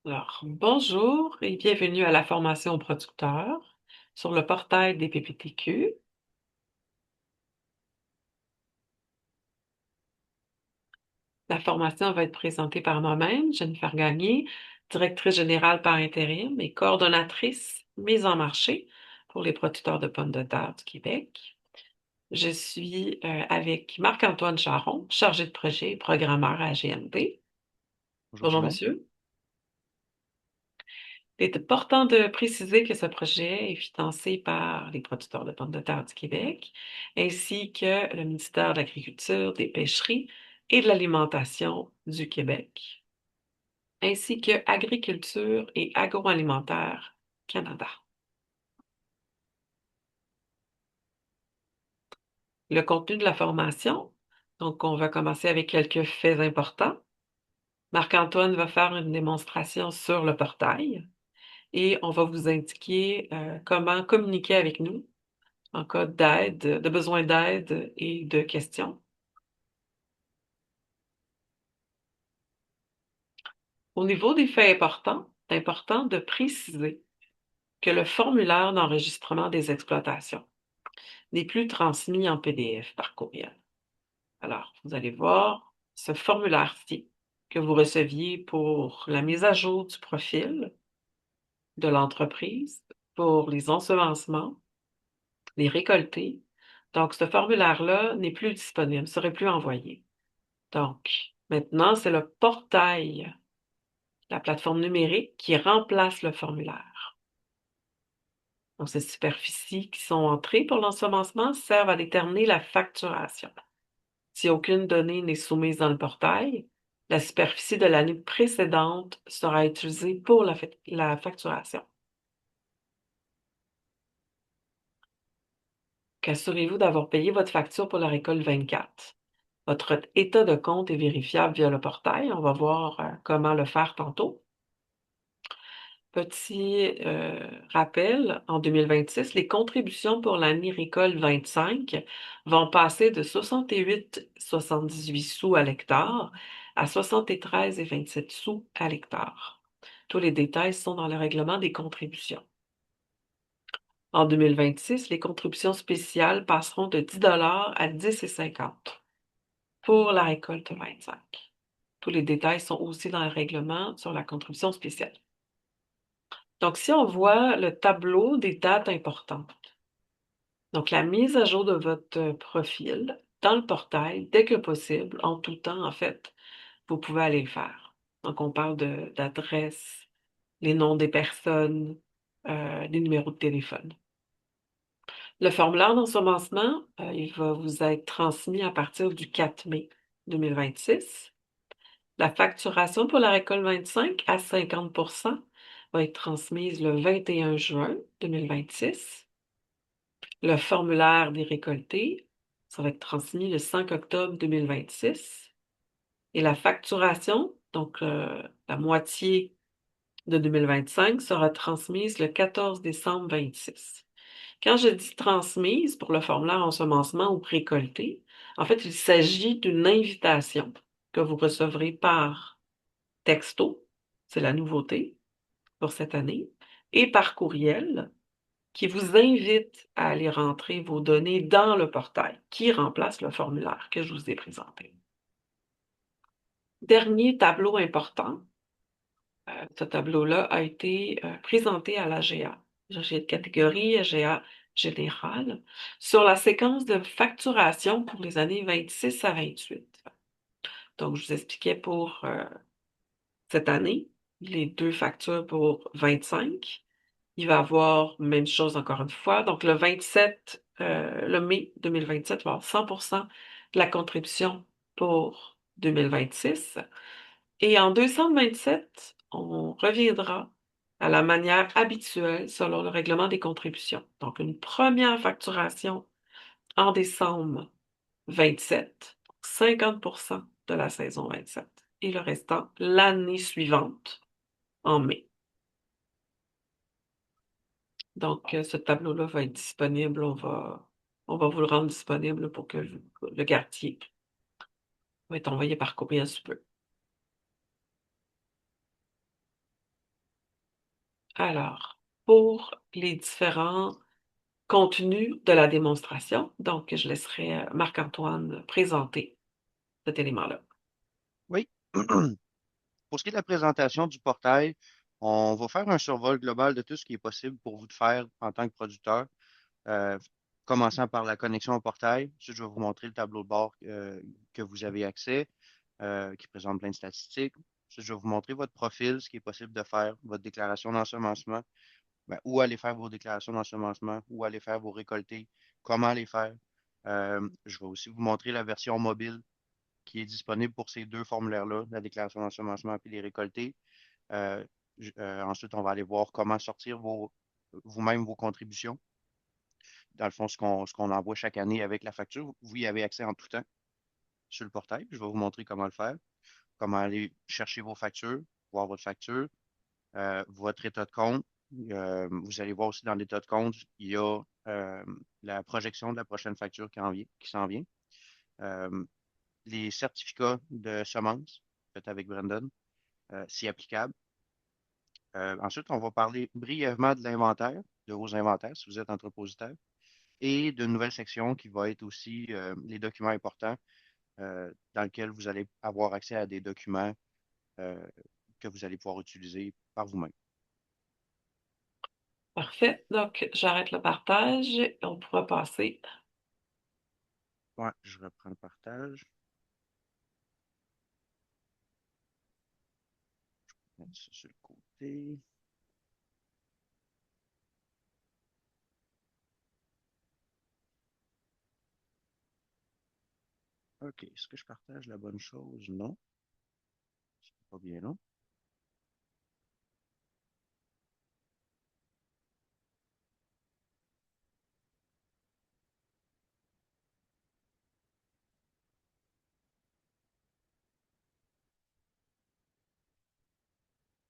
Alors, bonjour et bienvenue à la formation aux producteurs sur le portail des PPTQ. La formation va être présentée par moi-même, Jennifer Gagné, directrice générale par intérim et coordonnatrice mise en marché pour les producteurs de pommes de terre du Québec. Je suis avec Marc-Antoine Charon, chargé de projet et programmeur à GNP. Bonjour Bonjour, Gino. monsieur. Il est important de préciser que ce projet est financé par les producteurs de pommes de terre du Québec, ainsi que le ministère de l'Agriculture, des Pêcheries et de l'Alimentation du Québec, ainsi que Agriculture et Agroalimentaire Canada. Le contenu de la formation, donc on va commencer avec quelques faits importants. Marc-Antoine va faire une démonstration sur le portail et on va vous indiquer comment communiquer avec nous en cas d'aide, de besoin d'aide et de questions. Au niveau des faits importants, c'est important de préciser que le formulaire d'enregistrement des exploitations n'est plus transmis en PDF par courriel. Alors, vous allez voir ce formulaire-ci que vous receviez pour la mise à jour du profil de l'entreprise, pour les ensemencements, les récoltés. Donc, ce formulaire-là n'est plus disponible, ne serait plus envoyé. Donc, maintenant, c'est le portail, la plateforme numérique qui remplace le formulaire. Donc, ces superficies qui sont entrées pour l'ensemencement servent à déterminer la facturation. Si aucune donnée n'est soumise dans le portail, la superficie de l'année précédente sera utilisée pour la facturation. Qu'assurez-vous d'avoir payé votre facture pour la récolte 24? Votre état de compte est vérifiable via le portail. On va voir comment le faire tantôt. Petit rappel, en 2026, les contributions pour l'année récolte 25 vont passer de 68,78 sous à l'hectare à 73,27 sous à l'hectare. Tous les détails sont dans le règlement des contributions. En 2026, les contributions spéciales passeront de 10 à 10,50 pour la récolte 25. Tous les détails sont aussi dans le règlement sur la contribution spéciale. Donc, si on voit le tableau des dates importantes, donc la mise à jour de votre profil dans le portail, dès que possible, en tout temps, en fait, vous pouvez aller le faire. Donc, on parle d'adresse, les noms des personnes, les numéros de téléphone. Le formulaire d'ensemencement, il va vous être transmis à partir du 4 mai 2026. La facturation pour la récolte 25 à 50 va être transmise le 21 juin 2026. Le formulaire des récoltés, ça va être transmis le 5 octobre 2026. Et la facturation, donc la moitié de 2025, sera transmise le 14 décembre 2026. Quand je dis transmise pour le formulaire ensemencement ou récolté, en fait, il s'agit d'une invitation que vous recevrez par texto, c'est la nouveauté pour cette année, et par courriel, qui vous invite à aller rentrer vos données dans le portail, qui remplace le formulaire que je vous ai présenté. Dernier tableau important, ce tableau-là a été présenté à l'AGA, j'ai de catégorie AGA générale, sur la séquence de facturation pour les années 26 à 28. Donc, je vous expliquais pour cette année, les deux factures pour 25. Il va y avoir même chose encore une fois. Donc, le 27, le mai 2027, il va y avoir 100% de la contribution pour 2026. Et en 227, on reviendra à la manière habituelle selon le règlement des contributions. Donc, une première facturation en décembre 27, 50% de la saison 27, et le restant l'année suivante en mai. Donc, ce tableau-là va être disponible. On va vous le rendre disponible pour que vous le gardiez. Il va être envoyé par courriel sous peu. Alors, pour les différents contenus de la démonstration, donc je laisserai Marc-Antoine présenter cet élément-là. Oui. Pour ce qui est de la présentation du portail, on va faire un survol global de tout ce qui est possible pour vous de faire en tant que producteur, euh, commençant par la connexion au portail. Ensuite, je vais vous montrer le tableau de bord que vous avez accès, qui présente plein de statistiques. Ensuite, je vais vous montrer votre profil, ce qui est possible de faire, votre déclaration d'ensemencement, ben, où aller faire vos déclarations d'ensemencement, où aller faire vos récoltés, comment les faire. Je vais aussi vous montrer la version mobile qui est disponible pour ces deux formulaires-là, la déclaration d'ensemencement et les récoltés. Euh, Ensuite, on va aller voir comment sortir vous-même vos contributions. Dans le fond, ce qu'on envoie chaque année avec la facture, vous y avez accès en tout temps sur le portail. Je vais vous montrer comment le faire, comment aller chercher vos factures, voir votre facture, votre état de compte. Vous allez voir aussi dans l'état de compte, il y a la projection de la prochaine facture qui s'en vient. Euh, les certificats de semences, faites avec Brandon, si applicable. Ensuite, on va parler brièvement de l'inventaire, de vos inventaires, si vous êtes entrepositaire, et d'une nouvelle section qui va être aussi les documents importants, dans lesquels vous allez avoir accès à des documents euh, que vous allez pouvoir utiliser par vous-même. Parfait. Donc, j'arrête le partage et on pourra passer. Ouais, je reprends le partage. Mettre ça sur le côté. OK. Est-ce que je partage la bonne chose? Non. C'est pas bien, non?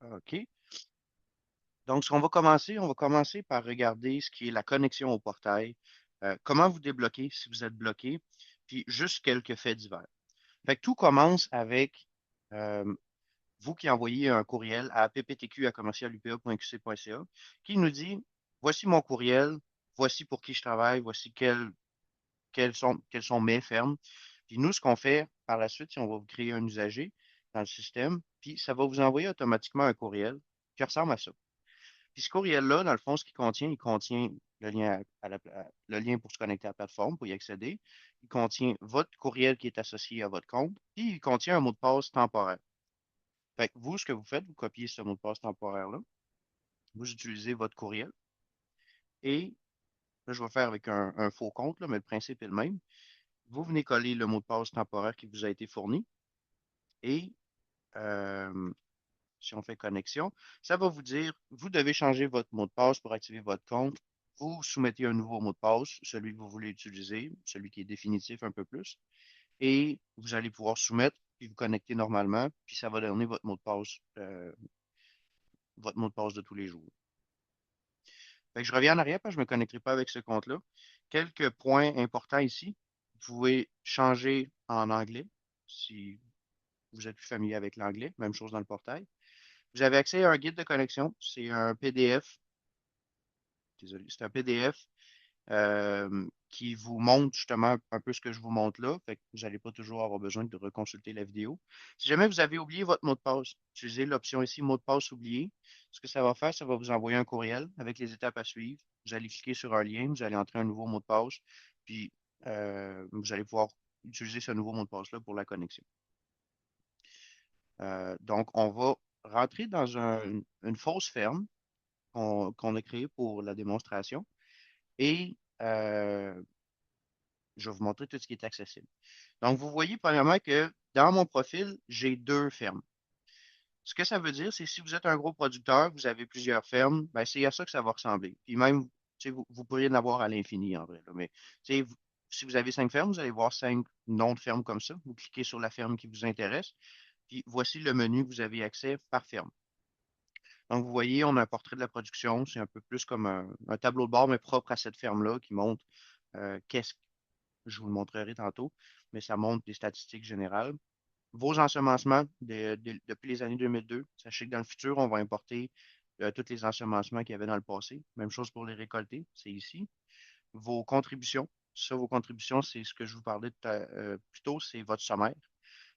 OK. Donc, ce qu'on va commencer, on va commencer par regarder ce qui est la connexion au portail. Comment vous débloquer si vous êtes bloqué, puis juste quelques faits divers. Fait que tout commence avec euh, vous qui envoyez un courriel à pptq@upa.qc.ca qui nous dit, voici mon courriel, voici pour qui je travaille, voici quelles sont mes fermes. Puis nous, ce qu'on fait par la suite, c'est on va vous créer un usager dans le système, puis ça va vous envoyer automatiquement un courriel qui ressemble à ça. Puis ce courriel-là, dans le fond, ce qu'il contient, il contient le lien, le lien pour se connecter à la plateforme, pour y accéder. Il contient votre courriel qui est associé à votre compte, puis il contient un mot de passe temporaire. Fait que vous, ce que vous faites, vous copiez ce mot de passe temporaire-là, vous utilisez votre courriel, et là, je vais faire avec un faux compte, là, mais le principe est le même. Vous venez coller le mot de passe temporaire qui vous a été fourni, et euh, si on fait connexion, ça va vous dire, vous devez changer votre mot de passe pour activer votre compte. Vous soumettez un nouveau mot de passe, celui que vous voulez utiliser, celui qui est définitif un peu plus, et vous allez pouvoir soumettre, puis vous connecter normalement, puis ça va donner votre mot de passe de tous les jours. Fait que je reviens en arrière parce que je ne me connecterai pas avec ce compte-là. Quelques points importants ici. Vous pouvez changer en anglais si vous êtes plus familier avec l'anglais. Même chose dans le portail. Vous avez accès à un guide de connexion. C'est un PDF. Désolé, c'est un PDF qui vous montre justement un peu ce que je vous montre là. Fait que vous n'allez pas toujours avoir besoin de reconsulter la vidéo. Si jamais vous avez oublié votre mot de passe, utilisez l'option ici mot de passe oublié. Ce que ça va faire, ça va vous envoyer un courriel avec les étapes à suivre. Vous allez cliquer sur un lien, vous allez entrer un nouveau mot de passe, puis vous allez pouvoir utiliser ce nouveau mot de passe-là pour la connexion. Donc, on va rentrer dans une fausse ferme qu'on a créée pour la démonstration et je vais vous montrer tout ce qui est accessible. Donc, vous voyez premièrement que dans mon profil, j'ai deux fermes. Ce que ça veut dire, c'est si vous êtes un gros producteur, vous avez plusieurs fermes, ben, c'est à ça que ça va ressembler. Puis même, tu sais, vous pourriez en avoir à l'infini en vrai, là. Mais tu sais, si vous avez 5 fermes, vous allez voir 5 noms de fermes comme ça. Vous cliquez sur la ferme qui vous intéresse. Puis voici le menu que vous avez accès par ferme. Donc, vous voyez, on a un portrait de la production. C'est un peu plus comme un tableau de bord, mais propre à cette ferme-là, qui montre qu'est-ce je vous le montrerai tantôt, mais ça montre des statistiques générales. Vos ensemencements depuis les années 2002, sachez que dans le futur, on va importer tous les ensemencements qu'il y avait dans le passé. Même chose pour les récoltés, c'est ici. Vos contributions, ça, vos contributions, c'est ce que je vous parlais plus tôt, c'est votre sommaire.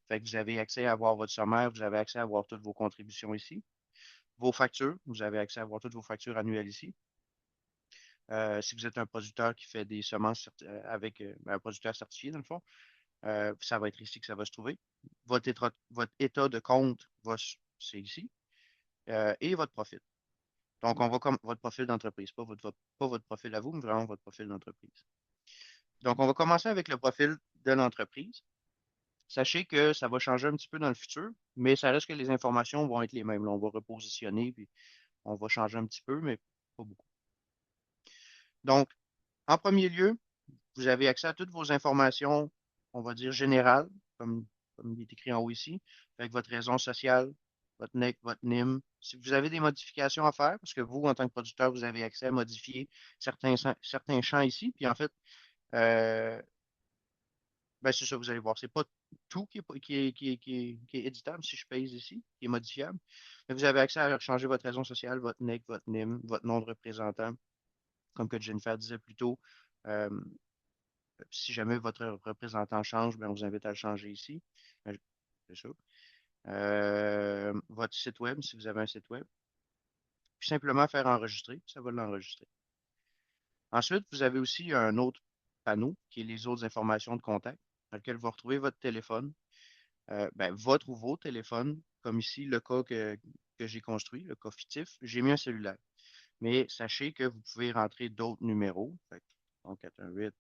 Fait que vous avez accès à voir votre sommaire, vous avez accès à voir toutes vos contributions ici. Vos factures, vous avez accès à voir toutes vos factures annuelles ici. Si vous êtes un producteur qui fait des semences avec un producteur certifié, dans le fond, ça va être ici que ça va se trouver. Votre état de compte, c'est ici. Et votre profil. Donc, on va comme votre profil d'entreprise, pas votre profil à vous, mais vraiment votre profil d'entreprise. Donc, on va commencer avec le profil de l'entreprise. Sachez que ça va changer un petit peu dans le futur, mais ça reste que les informations vont être les mêmes. Là, on va repositionner, puis on va changer un petit peu, mais pas beaucoup. Donc, en premier lieu, vous avez accès à toutes vos informations, on va dire générales, comme il est écrit en haut ici, avec votre raison sociale, votre NEC, votre NIM. Si vous avez des modifications à faire, parce que vous, en tant que producteur, vous avez accès à modifier certains champs ici, puis en fait, euh, ben c'est ça, vous allez voir, c'est pas tout qui est éditable, si je pèse ici, qui est modifiable, mais vous avez accès à changer votre raison sociale, votre NEC, votre NIM, votre nom de représentant, comme que Jennifer disait plus tôt. Euh, Si jamais votre représentant change, ben, on vous invite à le changer ici. C'est ça. Votre site web, si vous avez un site web. Puis simplement faire enregistrer, ça va l'enregistrer. Ensuite, vous avez aussi un autre panneau qui est les autres informations de contact, dans lequel vous retrouvez votre téléphone, ben, votre ou vos téléphones, comme ici le cas que j'ai construit, le cas fictif, j'ai mis un cellulaire. Mais sachez que vous pouvez rentrer d'autres numéros. Fait que, donc, 418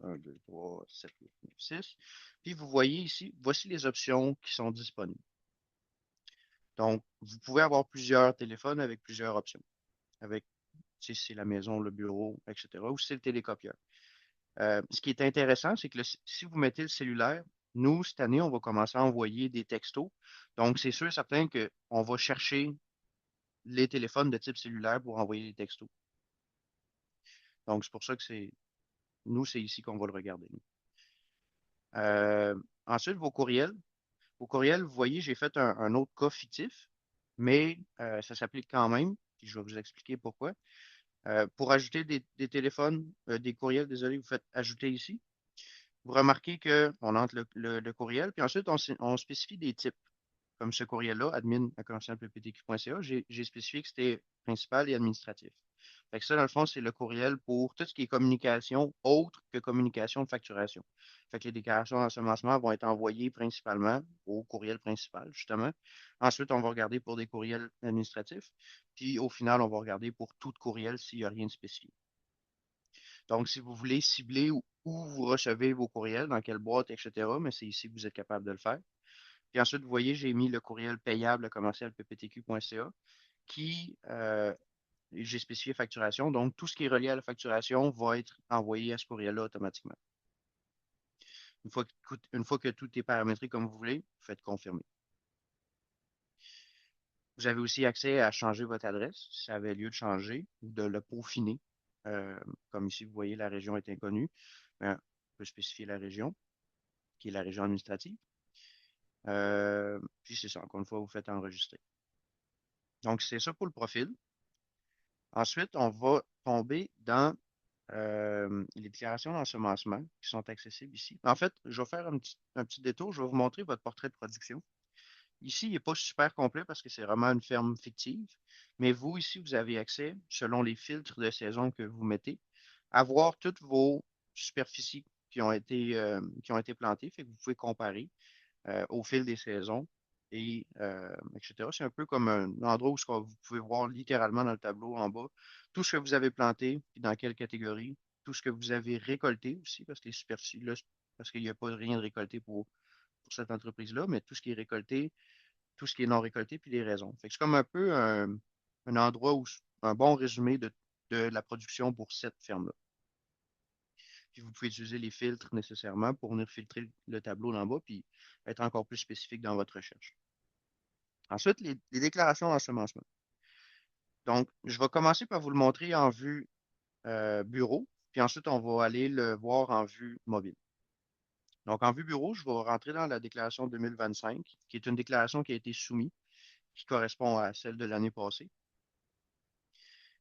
1, 2, 3, 7, 8, 9, 6. Puis vous voyez ici, voici les options qui sont disponibles. Donc, vous pouvez avoir plusieurs téléphones avec plusieurs options. Avec, si c'est la maison, le bureau, etc. Ou si c'est le télécopieur. Ce qui est intéressant, c'est que si vous mettez le cellulaire, nous, cette année, on va commencer à envoyer des textos. Donc, c'est sûr et certain qu'on va chercher les téléphones de type cellulaire pour envoyer des textos. Donc, c'est pour ça que c'est ici qu'on va le regarder. Euh, Ensuite, vos courriels. Vos courriels, vous voyez, j'ai fait un autre cas fictif, mais ça s'applique quand même, puis je vais vous expliquer pourquoi. Pour ajouter des téléphones, des courriels, désolé, vous faites ajouter ici. Vous remarquez qu'on entre le courriel, puis ensuite, on spécifie des types. Comme ce courriel-là, admin@pptq.ca, j'ai spécifié que c'était principal et administratif. Fait que ça, dans le fond, c'est le courriel pour tout ce qui est communication autre que communication de facturation. Fait que les déclarations d'ensemencement vont être envoyées principalement au courriel principal, justement. Ensuite, on va regarder pour des courriels administratifs. Puis au final, on va regarder pour tout courriel s'il n'y a rien de spécifié. Donc, si vous voulez cibler où vous recevez vos courriels, dans quelle boîte, etc., mais c'est ici que vous êtes capable de le faire. Puis ensuite, vous voyez, j'ai mis le courriel payable commercial pptq.ca qui, j'ai spécifié facturation. Donc, tout ce qui est relié à la facturation va être envoyé à ce courriel-là automatiquement. Une fois que tout est paramétré comme vous voulez, vous faites confirmer. Vous avez aussi accès à changer votre adresse si ça avait lieu de changer ou de le peaufiner. Euh, Comme ici, vous voyez, la région est inconnue. Ben, on peut spécifier la région, qui est la région administrative. Puis c'est ça, encore une fois, vous faites enregistrer. Donc, c'est ça pour le profil. Ensuite, on va tomber dans les déclarations d'ensemencement qui sont accessibles ici. En fait, je vais faire un petit détour. Je vais vous montrer votre portrait de production. Ici, il n'est pas super complet parce que c'est vraiment une ferme fictive. Mais vous, ici, vous avez accès, selon les filtres de saison que vous mettez, à voir toutes vos superficies qui ont été plantées. Fait que vous pouvez comparer au fil des saisons et etc. C'est un peu comme un endroit où vous pouvez voir littéralement dans le tableau en bas tout ce que vous avez planté, puis dans quelle catégorie, tout ce que vous avez récolté aussi, parce que les superficies, là, parce qu'il n'y a pas rien de récolté pour cette entreprise-là, mais tout ce qui est récolté, tout ce qui est non récolté, puis les raisons. Fait que c'est comme un peu un endroit où un bon résumé de la production pour cette ferme-là. Puis vous pouvez utiliser les filtres nécessairement pour venir filtrer le tableau en bas, puis être encore plus spécifique dans votre recherche. Ensuite, les déclarations d'ensemencement. Donc, je vais commencer par vous le montrer en vue bureau, puis ensuite, on va aller le voir en vue mobile. Donc, en vue bureau, je vais rentrer dans la déclaration 2025, qui est une déclaration qui a été soumise, qui correspond à celle de l'année passée.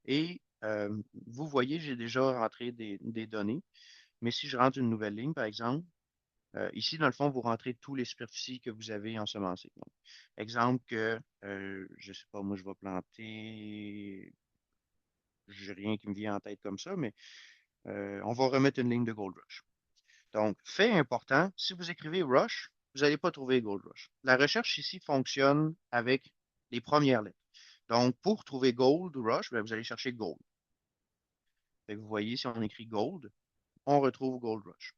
Et vous voyez, j'ai déjà rentré des données, mais si je rentre une nouvelle ligne, par exemple, ici, dans le fond, vous rentrez tous les superficies que vous avez ensemencées. Donc, exemple que, je sais pas, moi, je vais planter, j'ai rien qui me vient en tête comme ça, mais on va remettre une ligne de Gold Rush. Donc, fait important, si vous écrivez Rush, vous n'allez pas trouver Gold Rush. La recherche ici fonctionne avec les premières lettres. Donc, pour trouver Gold Rush, ben, vous allez chercher Gold. Fait que vous voyez, si on écrit Gold, on retrouve Gold Rush.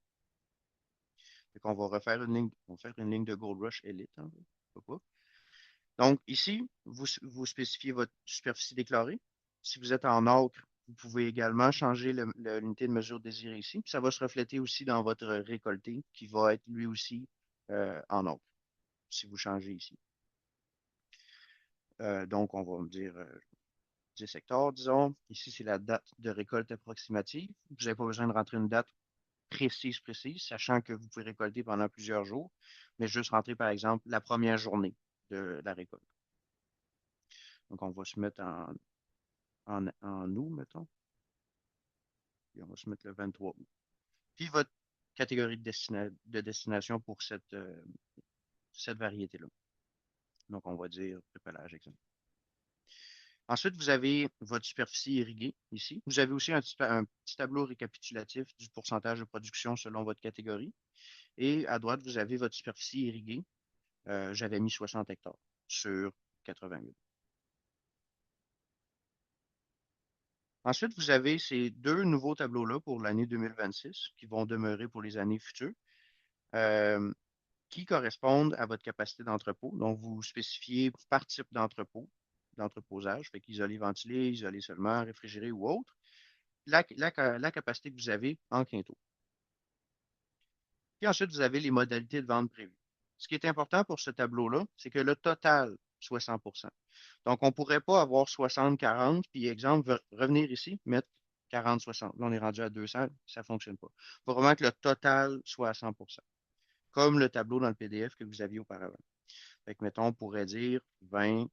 Fait qu'on va refaire une ligne, on va faire une ligne de Gold Rush Elite, hein, pourquoi pas. Donc, ici, vous spécifiez votre superficie déclarée. Si vous êtes en ocre, vous pouvez également changer l'unité de mesure désirée ici. Puis ça va se refléter aussi dans votre récolté, qui va être lui aussi en ocre, si vous changez ici. Donc, on va me dire 10 hectares, disons. Ici, c'est la date de récolte approximative. Vous n'avez pas besoin de rentrer une date précise, sachant que vous pouvez récolter pendant plusieurs jours, mais juste rentrer, par exemple, la première journée de la récolte. Donc, on va se mettre en août, mettons. Puis, on va se mettre le 23 août. Puis, votre catégorie de destination pour cette variété-là. Donc, on va dire prépalage, exemple. Ensuite, vous avez votre superficie irriguée ici. Vous avez aussi un petit tableau récapitulatif du pourcentage de production selon votre catégorie. Et à droite, vous avez votre superficie irriguée. J'avais mis 60 hectares sur 88. Ensuite, vous avez ces deux nouveaux tableaux-là pour l'année 2026 qui vont demeurer pour les années futures, euh, qui correspondent à votre capacité d'entrepôt. Donc, vous spécifiez par type d'entreposage, fait qu'isolé, ventilé, isolé seulement, réfrigéré ou autre, la capacité que vous avez en quintot. Puis ensuite, vous avez les modalités de vente prévues. Ce qui est important pour ce tableau-là, c'est que le total soit 100%. Donc, on ne pourrait pas avoir 60-40, puis exemple, revenir ici, mettre 40-60. Là, on est rendu à 200, ça ne fonctionne pas. Il faut vraiment que le total soit à 100%, comme le tableau dans le PDF que vous aviez auparavant. Fait que, mettons, on pourrait dire 20,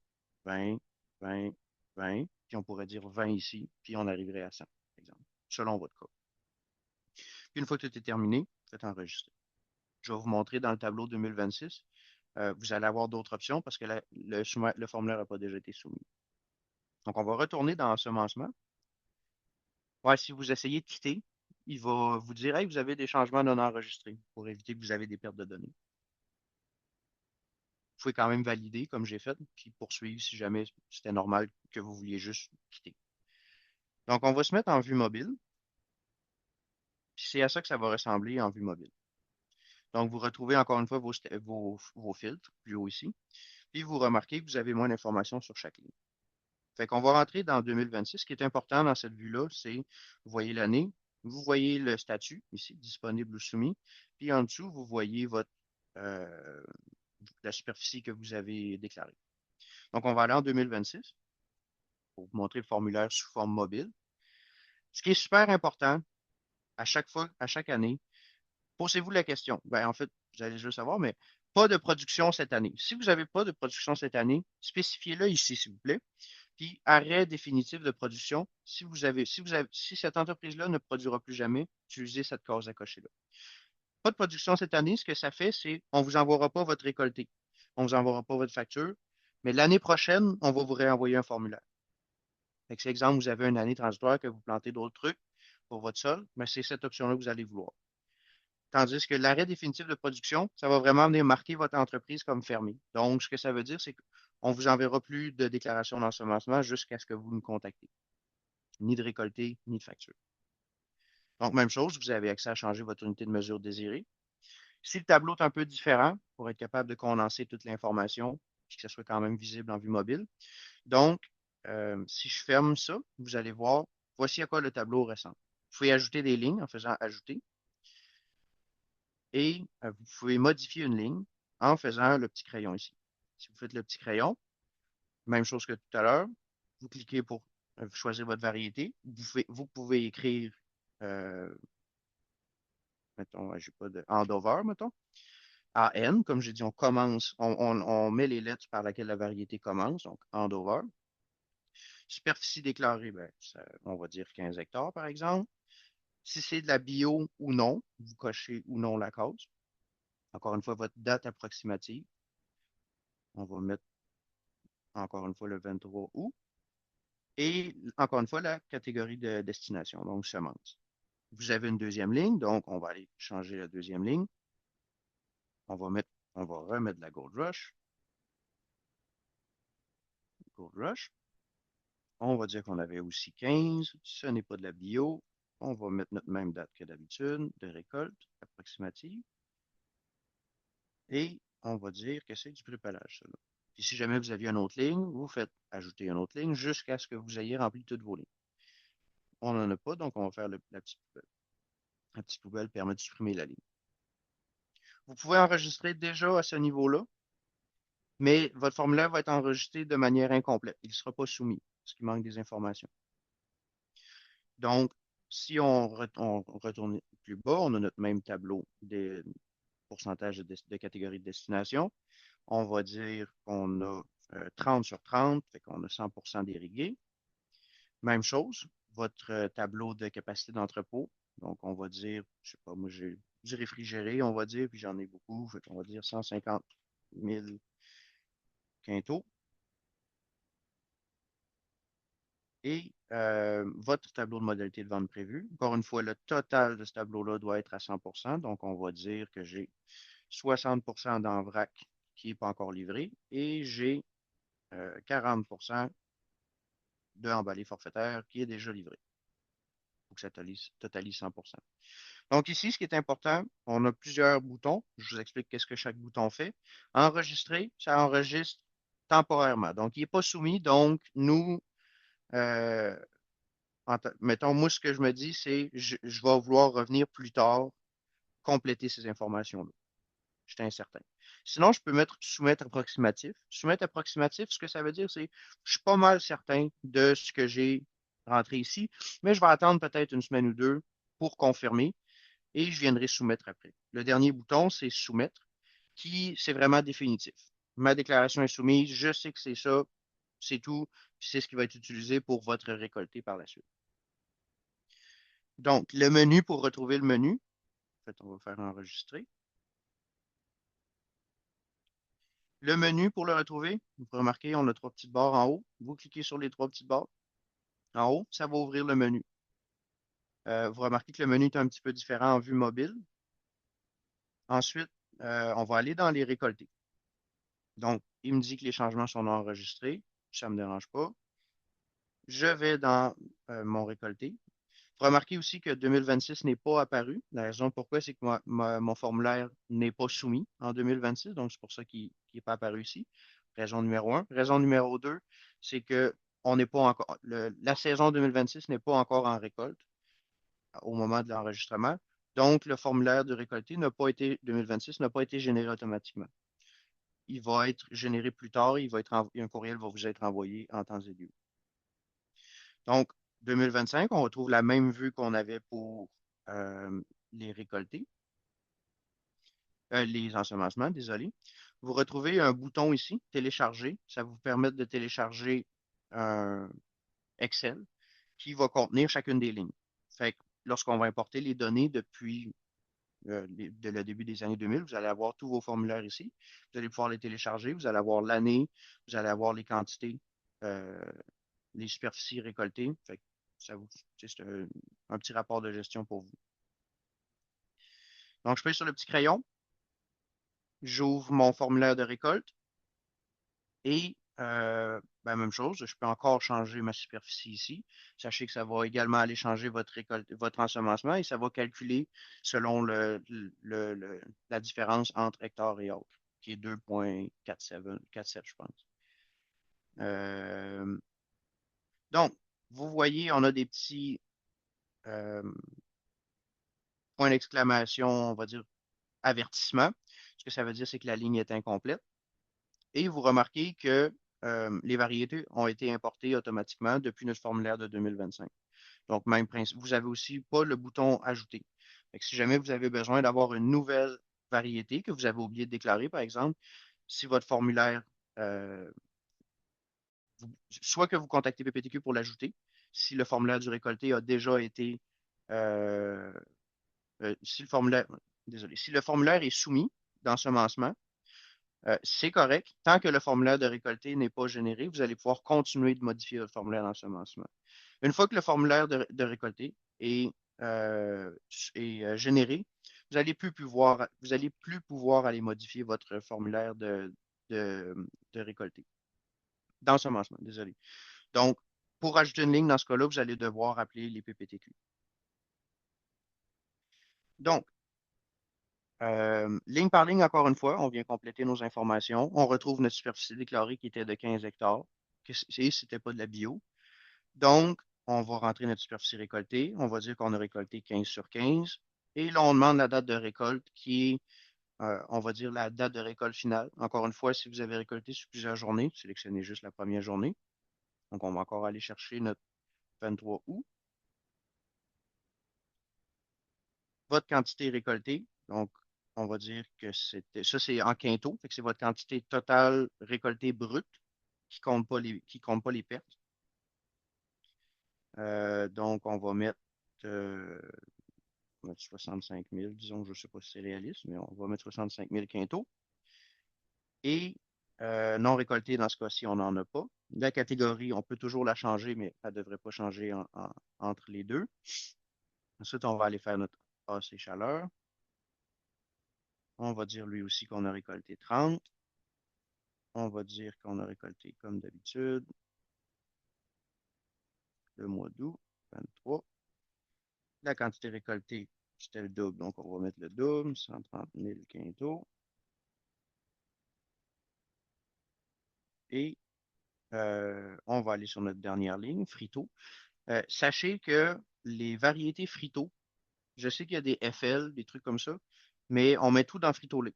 20, 20, 20, puis on pourrait dire 20 ici, puis on arriverait à 100, par exemple, selon votre cas. Puis une fois que tout est terminé, faites enregistrer. Je vais vous montrer dans le tableau 2026. Vous allez avoir d'autres options parce que le formulaire n'a pas déjà été soumis. Donc, on va retourner dans l'ensemencement. Ouais, si vous essayez de quitter, il va vous dire, hey, vous avez des changements non enregistrés pour éviter que vous avez des pertes de données. Vous pouvez quand même valider comme j'ai fait, puis poursuivre si jamais c'était normal que vous vouliez juste quitter. Donc, on va se mettre en vue mobile. Puis c'est à ça que ça va ressembler en vue mobile. Donc, vous retrouvez encore une fois vos filtres plus haut ici. Puis vous remarquez que vous avez moins d'informations sur chaque ligne. Fait qu'on va rentrer dans 2026. Ce qui est important dans cette vue-là, c'est, vous voyez l'année, vous voyez le statut ici, disponible ou soumis, puis en dessous, vous voyez euh, la superficie que vous avez déclarée. Donc, on va aller en 2026 pour vous montrer le formulaire sous forme mobile. Ce qui est super important, à chaque fois, à chaque année, posez-vous la question. Ben, en fait, vous allez juste savoir, mais pas de production cette année. Si vous n'avez pas de production cette année, spécifiez-le ici, s'il vous plaît. Puis arrêt définitif de production. Si cette entreprise-là ne produira plus jamais, utilisez cette case à cocher-là. Pas de production cette année, ce que ça fait, c'est on ne vous envoiera pas votre récolté. On ne vous envoiera pas votre facture. Mais l'année prochaine, on va vous réenvoyer un formulaire. Fait que, c'est exemple, vous avez une année transitoire que vous plantez d'autres trucs pour votre sol, mais c'est cette option-là que vous allez vouloir. Tandis que l'arrêt définitif de production, ça va vraiment venir marquer votre entreprise comme fermée. Donc, ce que ça veut dire, c'est qu'on ne vous enverra plus de déclaration d'ensemencement jusqu'à ce que vous nous contactez. Ni de récolté, ni de facture. Donc, même chose, vous avez accès à changer votre unité de mesure désirée. Si le tableau est un peu différent, pour être capable de condenser toute l'information, puis que ça soit quand même visible en vue mobile. Donc, si je ferme ça, vous allez voir, voici à quoi le tableau ressemble. Vous pouvez ajouter des lignes en faisant ajouter et vous pouvez modifier une ligne en faisant le petit crayon ici. Si vous faites le petit crayon, même chose que tout à l'heure, vous cliquez pour choisir votre variété. Vous pouvez écrire, euh, mettons, j'ai pas de Andover, mettons. AN, comme j'ai dit, on commence, on met les lettres par laquelle la variété commence, donc Andover. Superficie déclarée, ben, on va dire 15 hectares, par exemple. Si c'est de la bio ou non, vous cochez ou non la case. Encore une fois, votre date approximative. On va mettre encore une fois le 23 août. Et encore une fois, la catégorie de destination, donc semence. Vous avez une deuxième ligne, donc on va aller changer la deuxième ligne. On va remettre la Gold Rush. Gold Rush. On va dire qu'on avait aussi 15. Ce n'est pas de la bio. On va mettre notre même date que d'habitude de récolte approximative. Et on va dire que c'est du prépalage, ça, là. Puis si jamais vous aviez une autre ligne, vous faites ajouter une autre ligne jusqu'à ce que vous ayez rempli toutes vos lignes. On n'en a pas, donc on va faire la petite poubelle. La petite poubelle permet de supprimer la ligne. Vous pouvez enregistrer déjà à ce niveau-là, mais votre formulaire va être enregistré de manière incomplète. Il ne sera pas soumis parce qu'il manque des informations. Donc, si on retourne plus bas, on a notre même tableau des pourcentages de catégories de destination. On va dire qu'on a 30 sur 30, fait qu'on a 100% d'irrigués. Même chose, votre tableau de capacité d'entrepôt. Donc, on va dire, je sais pas, moi j'ai du réfrigéré, on va dire, puis j'en ai beaucoup, fait qu'on va dire 150 000 quintaux. Et votre tableau de modalité de vente prévue. Encore une fois, le total de ce tableau-là doit être à 100%. Donc, on va dire que j'ai 60% d'en vrac qui n'est pas encore livré et j'ai 40% de emballé forfaitaire qui est déjà livré. Donc, ça totalise 100%. Donc, ici, ce qui est important, on a plusieurs boutons. Je vous explique qu'est-ce que chaque bouton fait. Enregistrer, ça enregistre temporairement. Donc, il n'est pas soumis. Donc, nous, euh, mettons, moi, ce que je me dis, c'est je vais vouloir revenir plus tard, compléter ces informations-là. Je suis incertain. Sinon, je peux mettre soumettre approximatif. Soumettre approximatif, ce que ça veut dire, c'est je suis pas mal certain de ce que j'ai rentré ici, mais je vais attendre peut-être une semaine ou deux pour confirmer et je viendrai soumettre après. Le dernier bouton, c'est soumettre, qui c'est vraiment définitif. Ma déclaration est soumise, je sais que c'est ça, c'est tout, c'est ce qui va être utilisé pour votre récolté par la suite. Donc, le menu pour retrouver le menu. En fait, on va faire enregistrer. Le menu pour le retrouver, vous pouvez remarquer, on a trois petites barres en haut. Vous cliquez sur les trois petites barres en haut, ça va ouvrir le menu. Vous remarquez que le menu est un petit peu différent en vue mobile. Ensuite, on va aller dans les récoltés. Donc, il me dit que les changements sont enregistrés. Ça ne me dérange pas. Je vais dans mon récolté. Remarquez aussi que 2026 n'est pas apparu. La raison pourquoi, c'est que mon formulaire n'est pas soumis en 2026, donc c'est pour ça qu'il n'est pas apparu ici. Raison numéro un. Raison numéro deux, c'est que on n'est pas encore, la saison 2026 n'est pas encore en récolte au moment de l'enregistrement. Donc, le formulaire de récolté n'a pas été, 2026 n'a pas été généré automatiquement. Il va être généré plus tard, un courriel va vous être envoyé en temps et lieu. Donc, 2025, on retrouve la même vue qu'on avait pour euh, les récoltés, les ensemencements, désolé. Vous retrouvez un bouton ici, télécharger. Ça va vous permettre de télécharger un Excel qui va contenir chacune des lignes. Fait que lorsqu'on va importer les données depuis le début des années 2000, vous allez avoir tous vos formulaires ici. Vous allez pouvoir les télécharger. Vous allez avoir l'année, vous allez avoir les quantités, euh, les superficies récoltées. Fait que c'est un petit rapport de gestion pour vous. Donc, je paye sur le petit crayon, j'ouvre mon formulaire de récolte et ben, même chose, je peux encore changer ma superficie ici. Sachez que ça va également aller changer votre récolte, votre ensemencement et ça va calculer selon la différence entre hectare et autre, qui est 2,47, je pense. Euh, donc, vous voyez, on a des petits euh, points d'exclamation, on va dire avertissement. Ce que ça veut dire, c'est que la ligne est incomplète. Et vous remarquez que les variétés ont été importées automatiquement depuis notre formulaire de 2025. Donc, même principe. Vous avez aussi pas le bouton Ajouter. Fait que si jamais vous avez besoin d'avoir une nouvelle variété que vous avez oublié de déclarer, par exemple, si votre formulaire euh, soit que vous contactez PPTQ pour l'ajouter, si le formulaire du récolté a déjà été, euh, si le formulaire, désolé, si le formulaire est soumis d'ensemencement, c'est correct. Tant que le formulaire de récolté n'est pas généré, vous allez pouvoir continuer de modifier votre formulaire d'ensemencement. Une fois que le formulaire de récolté euh, est généré, vous allez plus pouvoir aller modifier votre formulaire de, de récolté, d'ensemencement, désolé. Donc, pour ajouter une ligne dans ce cas-là, vous allez devoir appeler les PPTQ. Donc, ligne par ligne, encore une fois, on vient compléter nos informations. On retrouve notre superficie déclarée qui était de 15 hectares, que c'était pas de la bio. Donc, on va rentrer notre superficie récoltée. On va dire qu'on a récolté 15 sur 15. Et là, on demande la date de récolte qui est, on va dire, la date de récolte finale. Encore une fois, si vous avez récolté sur plusieurs journées, sélectionnez juste la première journée. Donc, on va encore aller chercher notre 23 août. Votre quantité récoltée. Donc, on va dire que ça, c'est en quinto. Fait que c'est votre quantité totale récoltée brute qui compte pas les pertes. Donc, euh, on va mettre 65 000, disons, je ne sais pas si c'est réaliste, mais on va mettre 65 000 quintaux. Et non récolté, dans ce cas-ci, on n'en a pas. La catégorie, on peut toujours la changer, mais elle ne devrait pas changer entre les deux. Ensuite, on va aller faire notre AC chaleur. On va dire lui aussi qu'on a récolté 30. On va dire qu'on a récolté comme d'habitude le mois d'août, 23. La quantité récoltée, c'était le double, donc on va mettre le double, 130 000 quintaux. Et on va aller sur notre dernière ligne, frito. Sachez que les variétés frito, je sais qu'il y a des FL, des trucs comme ça, mais on met tout dans frito-lait,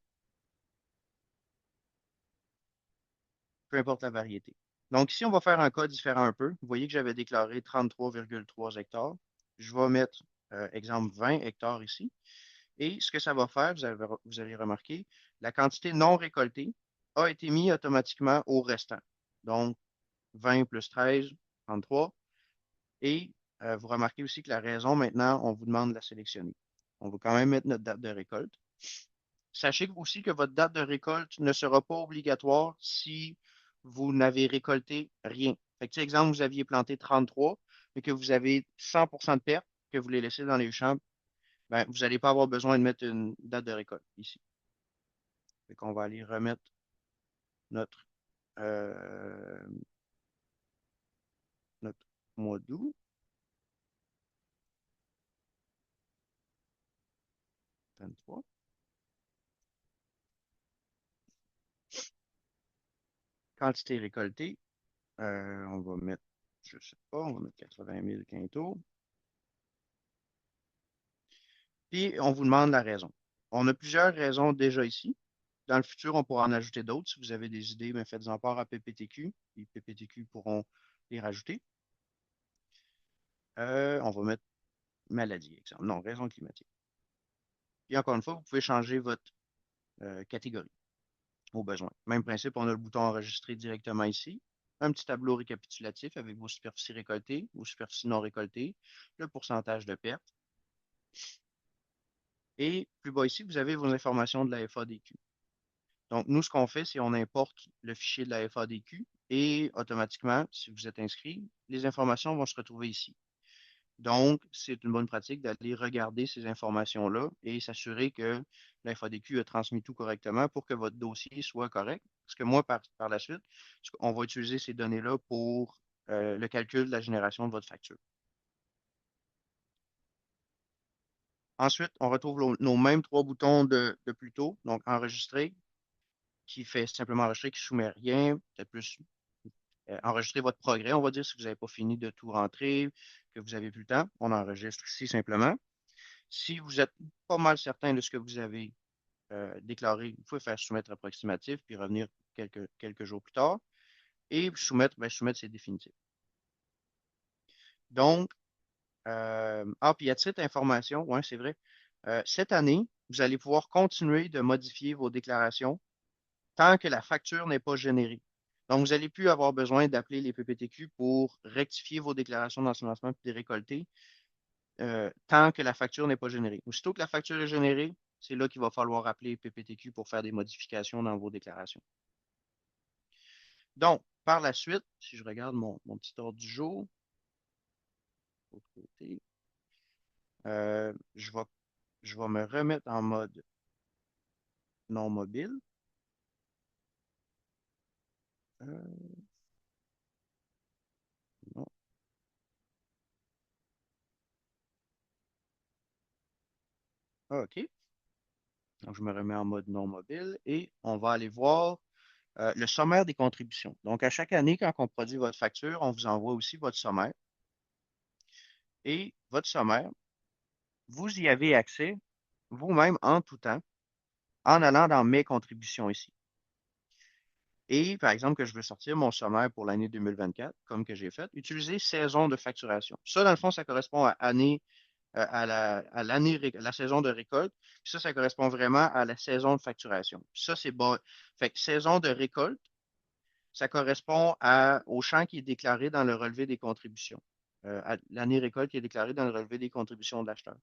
peu importe la variété. Donc ici, on va faire un cas différent un peu. Vous voyez que j'avais déclaré 33,3 hectares. Je vais mettre, exemple, 20 hectares ici. Et ce que ça va faire, vous allez remarquer, la quantité non récoltée a été mise automatiquement au restant. Donc, 20 plus 13, 33. Et vous remarquez aussi que la raison, maintenant, on vous demande de la sélectionner. On va quand même mettre notre date de récolte. Sachez aussi que votre date de récolte ne sera pas obligatoire si vous n'avez récolté rien. Fait que, exemple, vous aviez planté 33, mais que vous avez 100% de pertes que vous les laissez dans les champs, ben, vous n'allez pas avoir besoin de mettre une date de récolte ici. Fait qu'on va aller remettre notre, euh, notre mois d'août, 23. Quantité récoltée, on va mettre, je sais pas, on va mettre 80 000 quintaux. Puis, on vous demande la raison. On a plusieurs raisons déjà ici. Dans le futur, on pourra en ajouter d'autres. Si vous avez des idées, ben, faites-en part à PPTQ. Les PPTQ pourront les rajouter. On va mettre maladie, exemple. Non, raison climatique. Puis encore une fois, vous pouvez changer votre catégorie au besoin. Même principe, on a le bouton enregistrer directement ici. Un petit tableau récapitulatif avec vos superficies récoltées, vos superficies non récoltées, le pourcentage de perte. Et plus bas ici, vous avez vos informations de la FADQ. Donc, nous, ce qu'on fait, c'est on importe le fichier de la FADQ et automatiquement, si vous êtes inscrit, les informations vont se retrouver ici. Donc, c'est une bonne pratique d'aller regarder ces informations-là et s'assurer que la FADQ a transmis tout correctement pour que votre dossier soit correct. Parce que moi, par la suite, on va utiliser ces données-là pour le calcul de la génération de votre facture. Ensuite, on retrouve nos mêmes trois boutons de plus tôt, donc enregistrer, qui fait simplement enregistrer, qui ne soumet rien, peut-être plus enregistrer votre progrès, on va dire, si vous n'avez pas fini de tout rentrer, que vous n'avez plus le temps, on enregistre ici simplement. Si vous êtes pas mal certain de ce que vous avez déclaré, vous pouvez faire soumettre approximatif, puis revenir quelques jours plus tard. Et soumettre, ben, soumettre, c'est définitif. Donc, puis à titre d'information, ouais, c'est vrai, cette année, vous allez pouvoir continuer de modifier vos déclarations tant que la facture n'est pas générée. Donc, vous n'allez plus avoir besoin d'appeler les PPTQ pour rectifier vos déclarations d'ensemencement et des récoltés tant que la facture n'est pas générée. Aussitôt que la facture est générée, c'est là qu'il va falloir appeler PPTQ pour faire des modifications dans vos déclarations. Donc, par la suite, si je regarde mon petit ordre du jour, autre côté, euh, je vais, je vais me remettre en mode non mobile. Euh, non. Ah, OK. Donc, je me remets en mode non mobile et on va aller voir le sommaire des contributions. Donc, à chaque année, quand on produit votre facture, on vous envoie aussi votre sommaire. Et votre sommaire, vous y avez accès vous-même en tout temps en allant dans mes contributions ici. Et par exemple, que je veux sortir mon sommaire pour l'année 2024, comme que j'ai fait, utiliser saison de facturation. Ça, dans le fond, ça correspond à année, à l'année, la saison de récolte. Puis ça correspond vraiment à la saison de facturation. Ça, c'est bon. Fait que saison de récolte, ça correspond au champ qui est déclaré dans le relevé des contributions. À l'année récolte qui est déclarée dans le relevé des contributions de l'acheteur.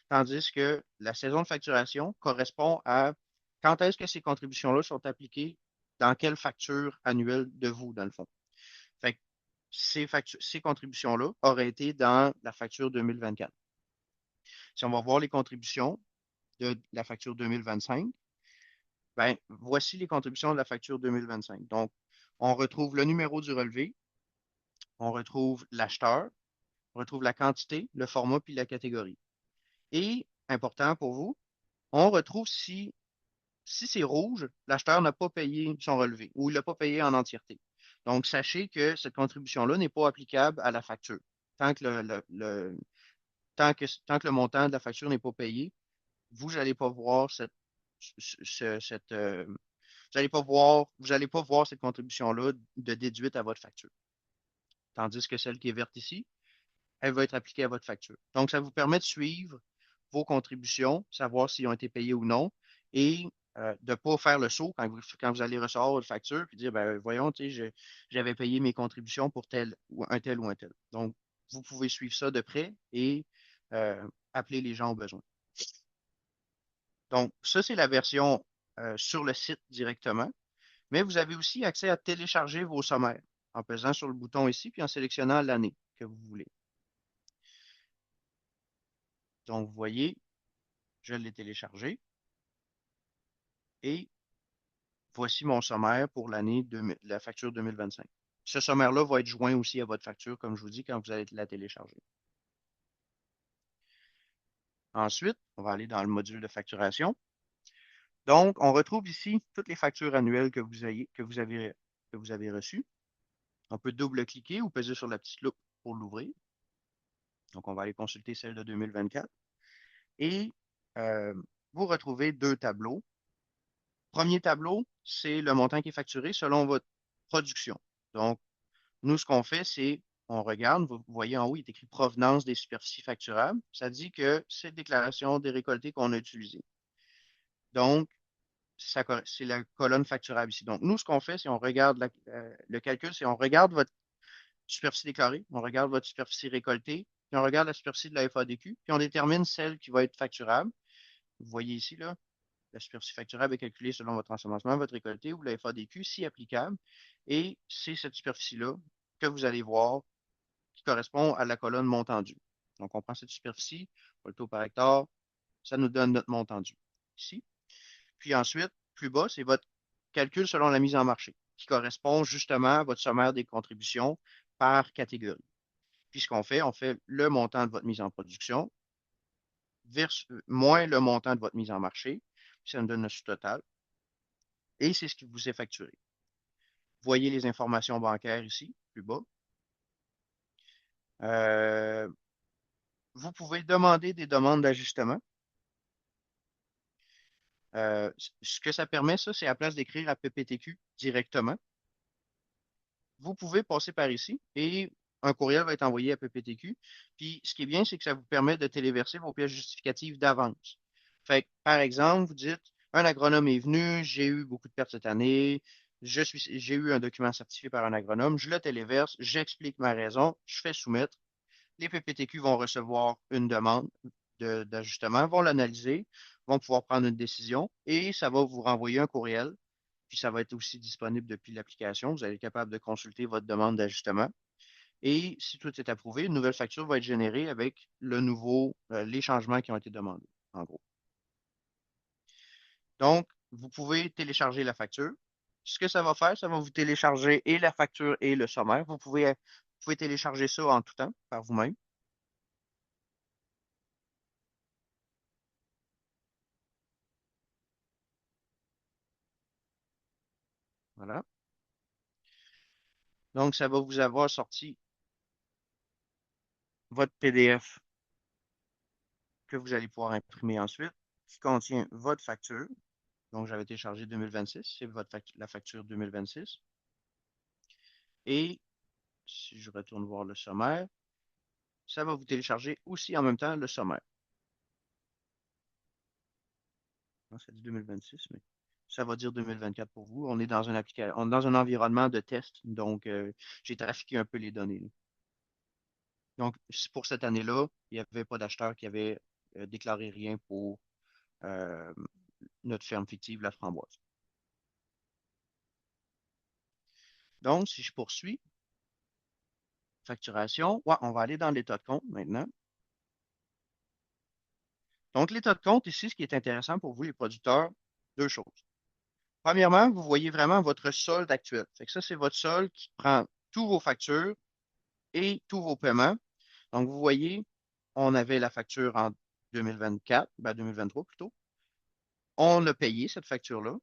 Tandis que la saison de facturation correspond à quand est-ce que ces contributions-là sont appliquées dans quelle facture annuelle de vous, dans le fond. Fait que ces contributions-là auraient été dans la facture 2024. Si on va voir les contributions de la facture 2025, ben, voici les contributions de la facture 2025. Donc, on retrouve le numéro du relevé, on retrouve l'acheteur, on retrouve la quantité, le format puis la catégorie. Et, important pour vous, on retrouve si c'est rouge, l'acheteur n'a pas payé son relevé ou il l'a pas payé en entièreté. Donc, sachez que cette contribution-là n'est pas applicable à la facture. Tant que tant que le montant de la facture n'est pas payé, vous n'allez pas voir vous allez pas voir cette contribution-là de déduite à votre facture. Tandis que celle qui est verte ici, elle va être appliquée à votre facture. Donc, ça vous permet de suivre vos contributions, savoir s'ils ont été payés ou non, et de ne pas faire le saut quand vous allez recevoir votre facture et dire, ben, voyons, j'avais payé mes contributions pour tel ou un tel ou un tel. Donc, vous pouvez suivre ça de près et appeler les gens au besoin. Donc, ça, c'est la version sur le site directement, mais vous avez aussi accès à télécharger vos sommaires en pesant sur le bouton ici puis en sélectionnant l'année que vous voulez. Donc, vous voyez, je l'ai téléchargé et voici mon sommaire pour la facture 2025. Ce sommaire-là va être joint aussi à votre facture, comme je vous dis, quand vous allez la télécharger. Ensuite, on va aller dans le module de facturation. Donc, on retrouve ici toutes les factures annuelles que vous avez reçues. On peut double-cliquer ou peser sur la petite loupe pour l'ouvrir. Donc, on va aller consulter celle de 2024. Et euh, vous retrouvez deux tableaux. Premier tableau, c'est le montant qui est facturé selon votre production. Donc, nous, ce qu'on fait, c'est on regarde, vous voyez en haut, il est écrit provenance des superficies facturables. Ça dit que c'est la déclaration des récoltés qu'on a utilisée. Donc, c'est la colonne facturable ici. Donc, nous, ce qu'on fait, c'est on regarde le calcul, c'est on regarde votre superficie déclarée, on regarde votre superficie récoltée, puis on regarde la superficie de la FADQ, puis on détermine celle qui va être facturable. Vous voyez ici, là, la superficie facturable est calculée selon votre ensemencement, votre récolté ou la FADQ, si applicable. Et c'est cette superficie-là que vous allez voir qui correspond à la colonne montant dû. Donc, on prend cette superficie, le taux par hectare, ça nous donne notre montant dû ici. Puis ensuite, plus bas, c'est votre calcul selon la mise en marché, qui correspond justement à votre sommaire des contributions par catégorie. Puis ce qu'on fait, on fait le montant de votre mise en production moins le montant de votre mise en marché, puis ça nous donne le sous-total, et c'est ce qui vous est facturé. Voyez les informations bancaires ici, plus bas. Euh, vous pouvez demander des demandes d'ajustement. Ce que ça permet, ça, c'est à place d'écrire à PPTQ directement, vous pouvez passer par ici et un courriel va être envoyé à PPTQ. Puis, ce qui est bien, c'est que ça vous permet de téléverser vos pièces justificatives d'avance. Fait que, par exemple, vous dites, un agronome est venu, j'ai eu beaucoup de pertes cette année, j'ai eu un document certifié par un agronome, je le téléverse, j'explique ma raison, je fais soumettre. Les PPTQ vont recevoir une demande d'ajustement, vont l'analyser, vont pouvoir prendre une décision et ça va vous renvoyer un courriel. Puis ça va être aussi disponible depuis l'application. Vous allez être capable de consulter votre demande d'ajustement. Et si tout est approuvé, une nouvelle facture va être générée avec les changements qui ont été demandés, en gros. Donc, vous pouvez télécharger la facture. Ce que ça va faire, ça va vous télécharger et la facture et le sommaire. Vous pouvez télécharger ça en tout temps par vous-même. Voilà. Donc, ça va vous avoir sorti votre PDF que vous allez pouvoir imprimer ensuite, qui contient votre facture. Donc, j'avais téléchargé 2026, c'est la facture 2026. Et si je retourne voir le sommaire, ça va vous télécharger aussi en même temps le sommaire. Non, ça dit 2026, mais ça va dire 2024 pour vous. On est dans on est dans un environnement de test, donc j'ai trafiqué un peu les données, là. Donc, pour cette année-là, il n'y avait pas d'acheteur qui avait déclaré rien pour euh, notre ferme fictive, la Framboise. Donc, si je poursuis, facturation, ouais, on va aller dans l'état de compte maintenant. Donc, l'état de compte, ici, ce qui est intéressant pour vous, les producteurs, deux choses. Premièrement, vous voyez vraiment votre solde actuel. Fait que ça, c'est votre solde qui prend tous vos factures et tous vos paiements. Donc, vous voyez, on avait la facture en 2024, ben 2023 plutôt. On a payé cette facture-là.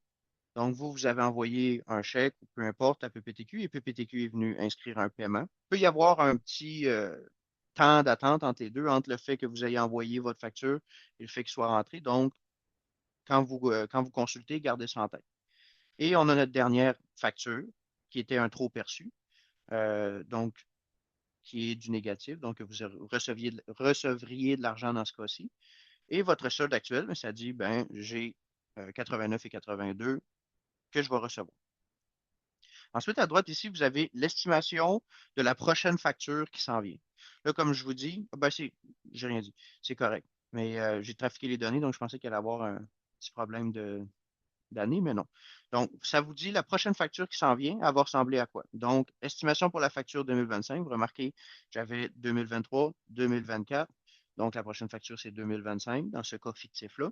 Donc, vous avez envoyé un chèque ou peu importe à PPTQ et PPTQ est venu inscrire un paiement. Il peut y avoir un petit temps d'attente entre les deux, entre le fait que vous ayez envoyé votre facture et le fait qu'il soit rentré. Donc, quand vous consultez, gardez ça en tête. Et on a notre dernière facture qui était un trop perçu, donc qui est du négatif, donc vous recevriez de l'argent dans ce cas-ci. Et votre solde actuel, ben, ça dit, ben, j'ai 89 et 82 que je vais recevoir. Ensuite, à droite ici, vous avez l'estimation de la prochaine facture qui s'en vient. Là, comme je vous dis, ben, j'ai rien dit, c'est correct. Mais j'ai trafiqué les données, donc je pensais qu'il allait y avoir un petit problème d'année, mais non. Donc, ça vous dit la prochaine facture qui s'en vient, elle va ressembler à quoi? Donc, estimation pour la facture 2025. Vous remarquez, j'avais 2023, 2024. Donc, la prochaine facture, c'est 2025 dans ce cas fictif-là.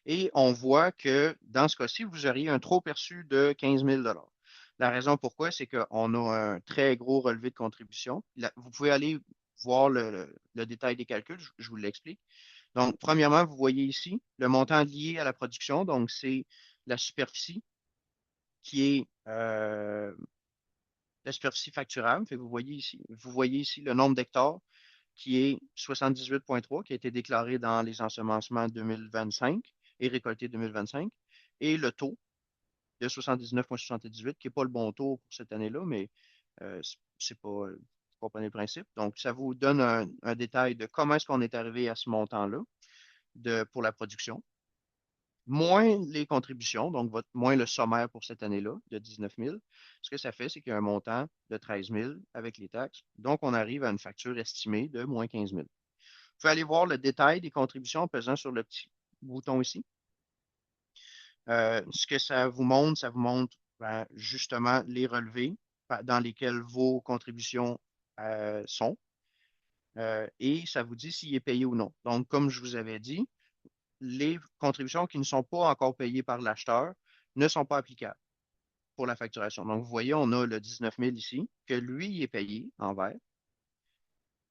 Et on voit que dans ce cas-ci, vous auriez un trop perçu de 15 000 dollars. La raison pourquoi, c'est qu'on a un très gros relevé de contribution. Vous pouvez aller voir le détail des calculs, je vous l'explique. Donc, premièrement, vous voyez ici le montant lié à la production. Donc, c'est la superficie qui est la superficie facturable. Fait que vous voyez ici le nombre d'hectares qui est 78,3 qui a été déclaré dans les ensemencements 2025 et récolté 2025. Et le taux de 79,78 qui n'est pas le bon taux pour cette année-là, mais c'est pas, vous comprenez le principe. Donc, ça vous donne un détail de comment est-ce qu'on est arrivé à ce montant-là pour la production moins les contributions, donc moins le sommaire pour cette année-là de 19 000. Ce que ça fait, c'est qu'il y a un montant de 13 000 avec les taxes. Donc, on arrive à une facture estimée de moins 15 000. Vous pouvez aller voir le détail des contributions en pesant sur le petit bouton ici. Ce que ça vous montre ben, justement les relevés dans lesquels vos contributions sont. Et ça vous dit s'il est payé ou non. Donc, comme je vous avais dit, les contributions qui ne sont pas encore payées par l'acheteur ne sont pas applicables pour la facturation. Donc, vous voyez, on a le 19 000 ici, que lui est payé en vert.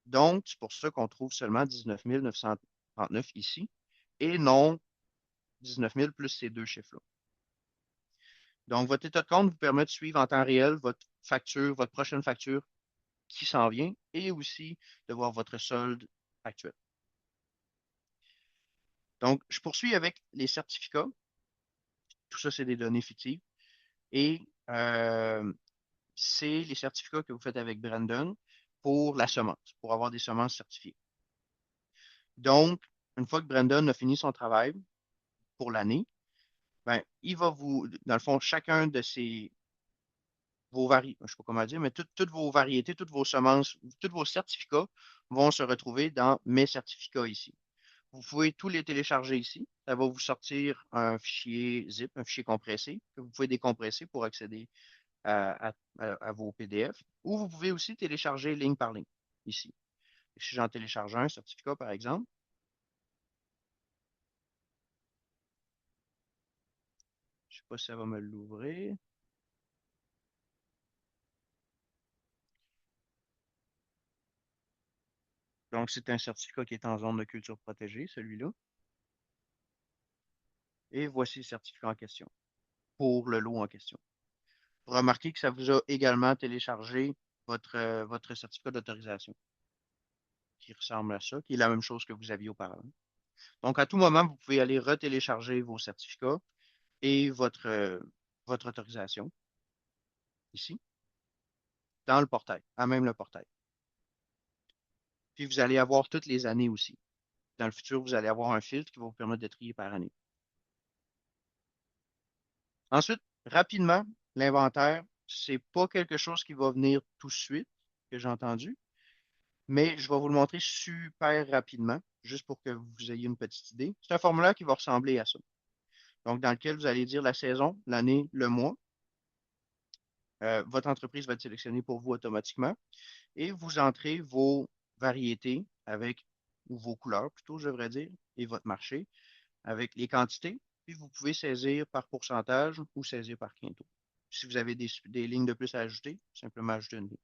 Donc, c'est pour ça qu'on trouve seulement 19 939 ici et non 19 000 plus ces deux chiffres-là. Donc, votre état de compte vous permet de suivre en temps réel votre facture, votre prochaine facture qui s'en vient et aussi de voir votre solde actuel. Donc, je poursuis avec les certificats. Tout ça, c'est des données fictives. Et c'est les certificats que vous faites avec Brandon pour la semence, pour avoir des semences certifiées. Donc, une fois que Brandon a fini son travail pour l'année, ben, il va vous, dans le fond, chacun de ces, je sais pas comment dire, mais toutes vos variétés, toutes vos semences, tous vos certificats vont se retrouver dans mes certificats ici. Vous pouvez tous les télécharger ici. Ça va vous sortir un fichier zip, un fichier compressé, que vous pouvez décompresser pour accéder à vos PDF. Ou vous pouvez aussi télécharger ligne par ligne ici. Si j'en télécharge un certificat, par exemple, je ne sais pas si ça va me l'ouvrir. Donc, c'est un certificat qui est en zone de culture protégée, celui-là. Et voici le certificat en question, pour le lot en question. Remarquez que ça vous a également téléchargé votre certificat d'autorisation, qui ressemble à ça, qui est la même chose que vous aviez auparavant. Donc, à tout moment, vous pouvez aller retélécharger vos certificats et votre autorisation ici, dans le portail, à même le portail. Puis, vous allez avoir toutes les années aussi. Dans le futur, vous allez avoir un filtre qui va vous permettre de trier par année. Ensuite, rapidement, l'inventaire, c'est pas quelque chose qui va venir tout de suite, que j'ai entendu, mais je vais vous le montrer super rapidement, juste pour que vous ayez une petite idée. C'est un formulaire qui va ressembler à ça. Donc, dans lequel vous allez dire la saison, l'année, le mois. Votre entreprise va être sélectionnée pour vous automatiquement et vous entrez vos variétés avec, ou vos couleurs plutôt, je devrais dire, et votre marché avec les quantités. Puis vous pouvez saisir par pourcentage ou saisir par quintot. Si vous avez des lignes de plus à ajouter, simplement ajouter une ligne.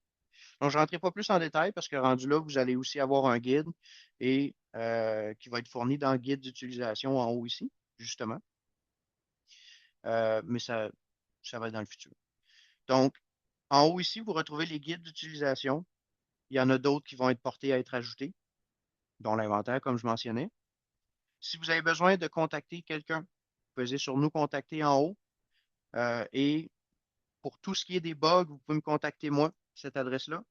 Donc, je ne rentrerai pas plus en détail parce que rendu là, vous allez aussi avoir un guide et qui va être fourni dans le guide d'utilisation en haut ici, justement. Mais ça va être dans le futur. Donc, en haut ici, vous retrouvez les guides d'utilisation. Il y en a d'autres qui vont être portés à être ajoutés, dont l'inventaire, comme je mentionnais. Si vous avez besoin de contacter quelqu'un, pesez sur nous contacter en haut. Et pour tout ce qui est des bugs, vous pouvez me contacter moi, cette adresse-là.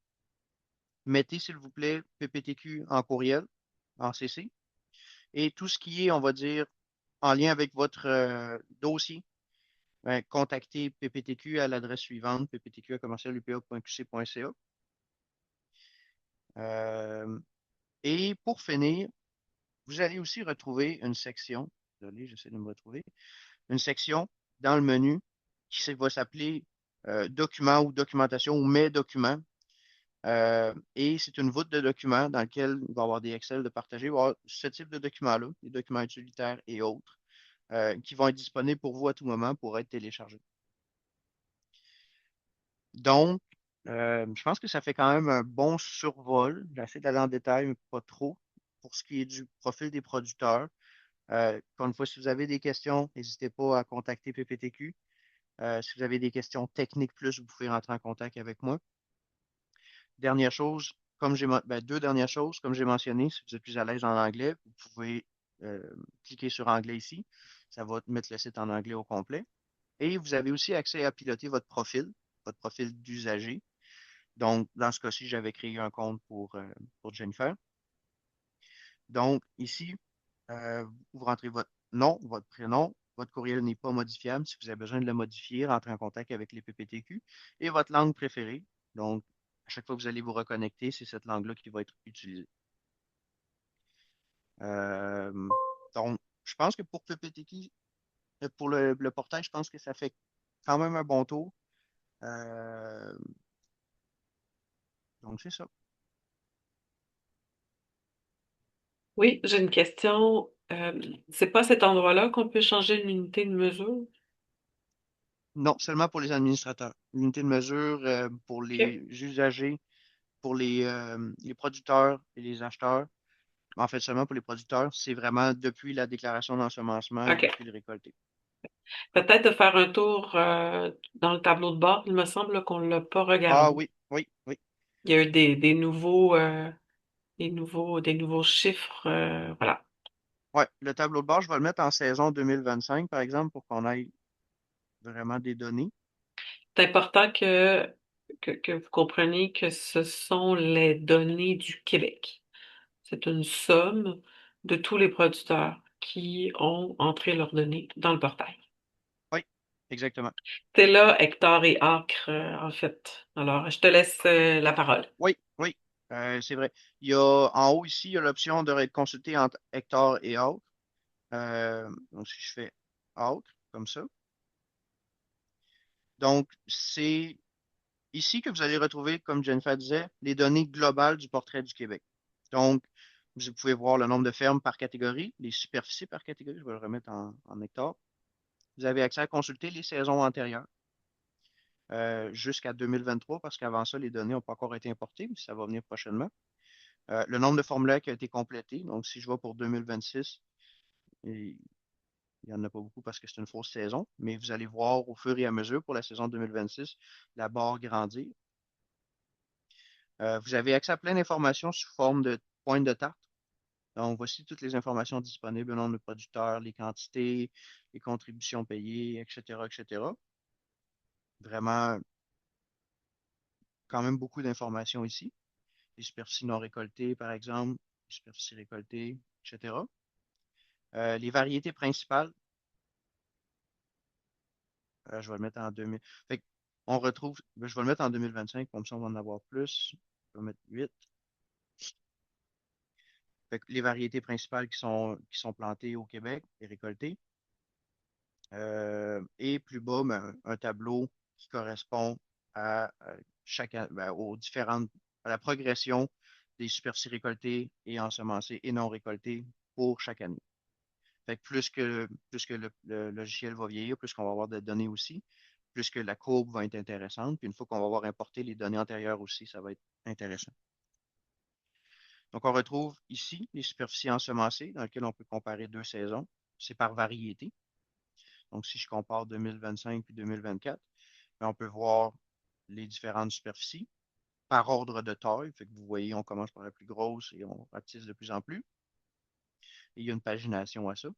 Mettez, s'il vous plaît, PPTQ en courriel, en CC. Et tout ce qui est, on va dire, en lien avec votre dossier, ben, contactez PPTQ à l'adresse suivante, pptq@upa.qc.ca. Euh, et pour finir, vous allez aussi retrouver une section, désolé, j'essaie de me retrouver, une section dans le menu va s'appeler Documents ou Documentation ou Mes documents. Et c'est une voûte de documents dans laquelle il va y avoir des Excel de partager. Il va y avoir ce type de documents-là, des documents utilitaires et autres, qui vont être disponibles pour vous à tout moment pour être téléchargés. Donc, je pense que ça fait quand même un bon survol. J'essaie d'aller en détail, mais pas trop, pour ce qui est du profil des producteurs. Encore une fois, si vous avez des questions, n'hésitez pas à contacter PPTQ. Si vous avez des questions techniques plus, vous pouvez rentrer en contact avec moi. Dernière chose, deux dernières choses, comme j'ai mentionné, si vous êtes plus à l'aise en anglais, vous pouvez euh, cliquer sur anglais ici. Ça va mettre le site en anglais au complet. Et vous avez aussi accès à piloter votre profil d'usager. Donc, dans ce cas-ci, j'avais créé un compte pour Jennifer. Donc, ici, vous rentrez votre nom, votre prénom. Votre courriel n'est pas modifiable. Si vous avez besoin de le modifier, rentrez en contact avec les PPTQ et votre langue préférée. Donc, à chaque fois que vous allez vous reconnecter, c'est cette langue-là qui va être utilisée. Euh, donc, je pense que pour PPTQ, pour le portail, je pense que ça fait quand même un bon tour. Euh, donc, c'est ça. Oui, j'ai une question. C'est pas à cet endroit-là qu'on peut changer une unité de mesure? Non, seulement pour les administrateurs. L'unité de mesure pour OK. les usagers, pour les producteurs et les acheteurs. En fait, seulement pour les producteurs, c'est vraiment depuis la déclaration d'ensemencement et OK. depuis le récolté. Peut-être de faire un tour dans le tableau de bord. Il me semble qu'on ne l'a pas Ah regardé. oui, oui, oui. Il y a eu des nouveaux chiffres. Voilà. Ouais, le tableau de bord, je vais le mettre en saison 2025, par exemple, pour qu'on ait vraiment des données. C'est important que vous compreniez que ce sont les données du Québec. C'est une somme de tous les producteurs qui ont entré leurs données dans le portail. exactement. C'est là hectare et acre, en fait. Alors, je te laisse la parole. Oui, oui, c'est vrai. Il y a en haut ici, il y a l'option de consulter entre hectare et acre. Donc, si je fais acre, comme ça. Donc, c'est ici que vous allez retrouver, comme Jennifer disait, les données globales du portrait du Québec. Donc, vous pouvez voir le nombre de fermes par catégorie, les superficies par catégorie, je vais le remettre en hectares. Vous avez accès à consulter les saisons antérieures jusqu'à 2023, parce qu'avant ça, les données n'ont pas encore été importées, mais ça va venir prochainement. Le nombre de formulaires qui a été complété, donc si je vais pour 2026, il n'y en a pas beaucoup parce que c'est une fausse saison, mais vous allez voir au fur et à mesure pour la saison 2026, la barre grandir. Vous avez accès à plein d'informations sous forme de pointe de tarte. Donc, voici toutes les informations disponibles, le nombre de producteurs, les quantités, les contributions payées, etc., etc. Vraiment, quand même beaucoup d'informations ici. Les superficies non récoltées, par exemple, les superficies récoltées, etc. Les variétés principales, je vais le mettre en 2000. Fait on retrouve, je vais le mettre en 2025, comme ça on va en avoir plus. Je vais mettre 8. Fait que les variétés principales qui sont plantées au Québec et récoltées. Et plus bas, ben, un tableau qui correspond à aux différentes, à la progression des superficies récoltées et ensemencées et non récoltées pour chaque année. Fait que plus que le logiciel va vieillir, plus qu'on va avoir de données aussi, plus que la courbe va être intéressante. Puis une fois qu'on va avoir importé les données antérieures aussi, ça va être intéressant. Donc, on retrouve ici les superficies ensemencées dans lesquelles on peut comparer deux saisons. C'est par variété. Donc, si je compare 2025 puis 2024, ben, on peut voir les différentes superficies par ordre de taille. Fait que vous voyez, on commence par la plus grosse et on rapetisse de plus en plus. Et il y a une pagination à ça.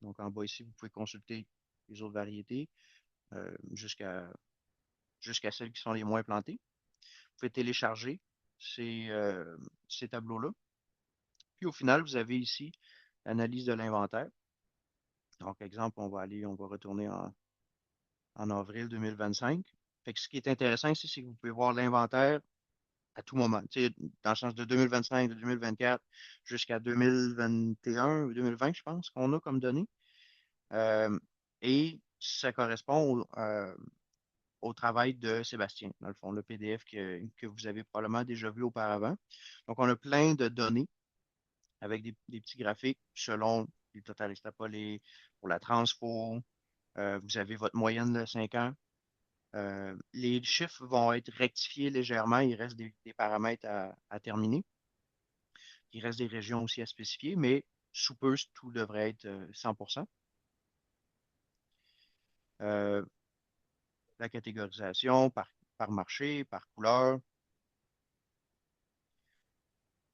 Donc, en bas ici, vous pouvez consulter les autres variétés jusqu'à celles qui sont les moins plantées. Vous pouvez télécharger ces tableaux-là. Puis au final, vous avez ici l'analyse de l'inventaire. Donc, exemple, on va retourner en avril 2025. Fait que ce qui est intéressant ici, c'est que vous pouvez voir l'inventaire à tout moment. Tu sais, dans le sens de 2025, de 2024 jusqu'à 2021 ou 2020, je pense, qu'on a comme données. Euh, et ça correspond au travail de Sébastien, dans le fond, le PDF que vous avez probablement déjà vu auparavant. Donc, on a plein de données avec des petits graphiques selon le total extrapolé pour la transfo. Vous avez votre moyenne de 5 ans. Les chiffres vont être rectifiés légèrement. Il reste des paramètres à terminer. Il reste des régions aussi à spécifier, mais sous peu, tout devrait être 100%. Euh, la catégorisation par marché, par couleur.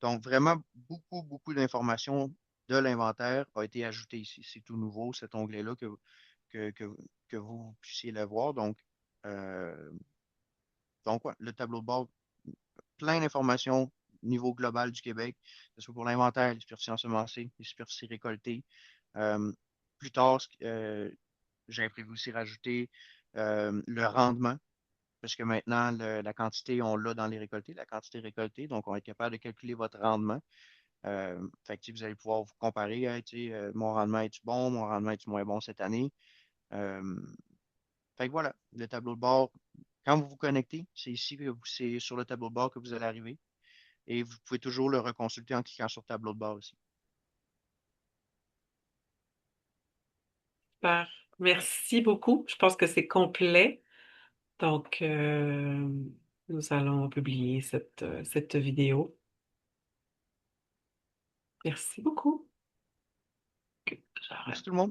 Donc, vraiment, beaucoup, beaucoup d'informations de l'inventaire a été ajoutée ici. C'est tout nouveau, cet onglet-là, que, que, que vous puissiez le voir. Euh, donc ouais, le tableau de bord, plein d'informations au niveau global du Québec, que ce soit pour l'inventaire, les superficies ensemencées, les superficies récoltées. Euh, Plus tard, j'ai prévu aussi rajouter le rendement, parce que maintenant, la quantité, on l'a dans les récoltés, la quantité récoltée, donc on va être capable de calculer votre rendement. Fait que, vous allez pouvoir vous comparer, hein, mon rendement est-tu bon, mon rendement est-tu moins bon cette année. Euh, Fait que voilà, le tableau de bord, quand vous vous connectez, c'est ici c'est sur le tableau de bord que vous allez arriver. Et vous pouvez toujours le reconsulter en cliquant sur tableau de bord aussi. Super. Merci beaucoup. Je pense que c'est complet. Donc, nous allons publier cette vidéo. Merci beaucoup. Merci tout le monde.